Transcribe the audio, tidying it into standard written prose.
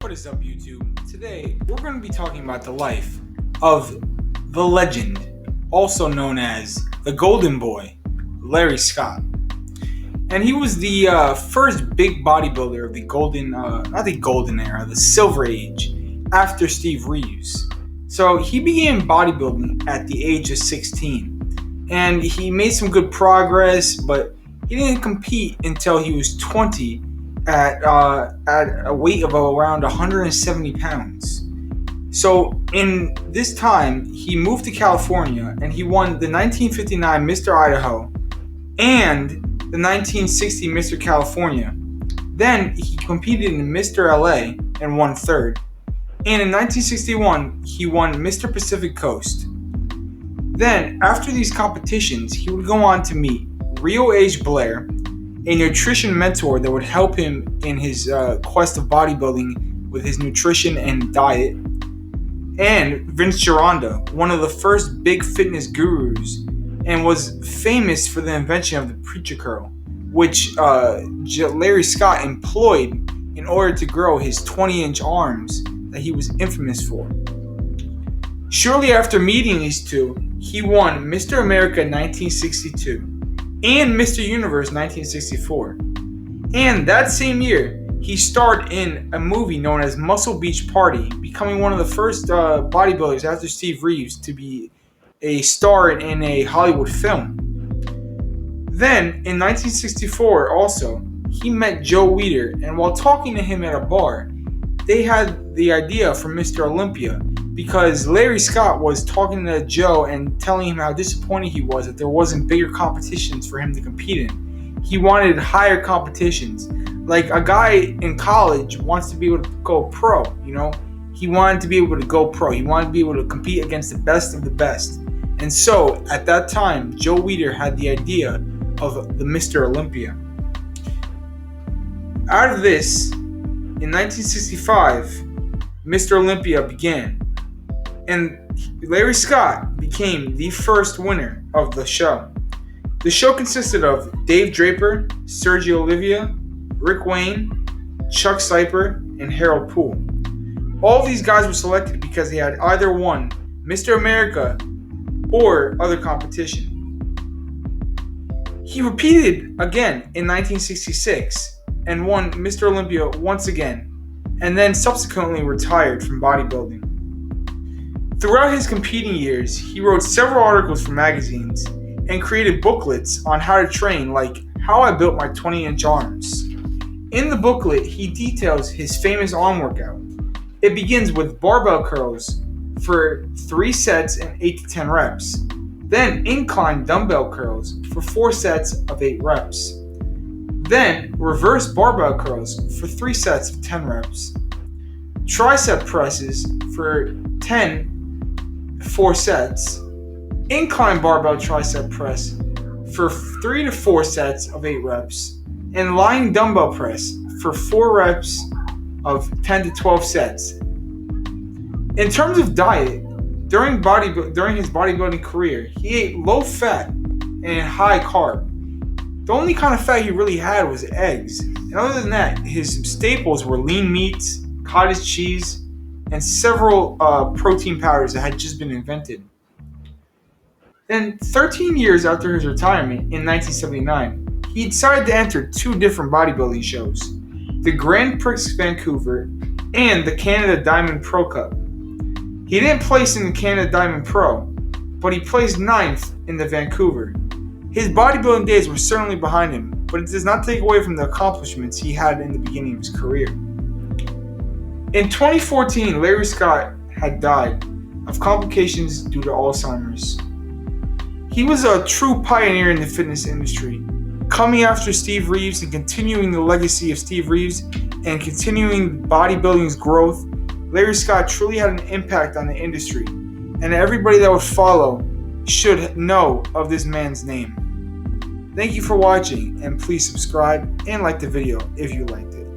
What is up, YouTube? Today, we're going to be talking about the life of the legend, also known as the Golden Boy, Larry Scott. And he was the first big bodybuilder of the the Silver Age, after Steve Reeves. So he began bodybuilding at the age of 16, and he made some good progress, but he didn't compete until he was 20 at a weight of around 170 pounds. So in this time, he moved to California and he won the 1959 Mr. Idaho and the 1960 Mr. California. Then he competed in Mr. LA and won third. And in 1961, he won Mr. Pacific Coast. Then, after these competitions, he would go on to meet Rio H. Blair, a nutrition mentor that would help him in his quest of bodybuilding with his nutrition and diet, and Vince Gironda, one of the first big fitness gurus, and was famous for the invention of the preacher curl, which Larry Scott employed in order to grow his 20-inch arms that he was infamous for. Shortly after meeting these two, he won Mr. America 1962 and Mr. Universe 1964. And that same year, he starred in a movie known as Muscle Beach Party, becoming one of the first bodybuilders after Steve Reeves to be a star in a Hollywood film. Then, in 1964 also, he met Joe Weider, and while talking to him at a bar, they had the idea for Mr. Olympia, because Larry Scott was talking to Joe and telling him how disappointed he was that there wasn't bigger competitions for him to compete in. He wanted higher competitions. Like a guy in college wants to be able to go pro, He wanted to be able to go pro. He wanted to be able to compete against the best of the best. And so, at that time, Joe Weider had the idea of the Mr. Olympia. Out of this, in 1965, Mr. Olympia began. And Larry Scott became the first winner of the show. The show consisted of Dave Draper, Sergio Olivia, Rick Wayne, Chuck Cyper, and Harold Poole. All of these guys were selected because they had either won Mr. America or other competition. He repeated again in 1966 and won Mr. Olympia once again, and then subsequently retired from bodybuilding. Throughout his competing years, he wrote several articles for magazines and created booklets on how to train, like How I Built My 20-Inch Arms. In the booklet, he details his famous arm workout. It begins with barbell curls for 3 sets and 8 to 10 reps. Then incline dumbbell curls for 4 sets of 8 reps. Then reverse barbell curls for 3 sets of 10 reps. Tricep presses for 4 sets. Incline barbell tricep press for 3 to 4 sets of 8 reps. And lying dumbbell press for 4 reps of 10 to 12 sets. In terms of diet, during his bodybuilding career, he ate low fat and high carb. The only kind of fat he really had was eggs. And other than that, his staples were lean meats, cottage cheese, and several protein powders that had just been invented. Then, 13 years after his retirement in 1979, he decided to enter 2 different bodybuilding shows, the Grand Prix Vancouver and the Canada Diamond Pro Cup. He didn't place in the Canada Diamond Pro, but he placed 9th in the Vancouver. His bodybuilding days were certainly behind him, but it does not take away from the accomplishments he had in the beginning of his career. In 2014, Larry Scott had died of complications due to Alzheimer's. He was a true pioneer in the fitness industry, coming after Steve Reeves and continuing the legacy of Steve Reeves and continuing bodybuilding's growth. Larry Scott truly had an impact on the industry, and everybody that would follow should know of this man's name. Thank you for watching, and please subscribe and like the video if you liked it.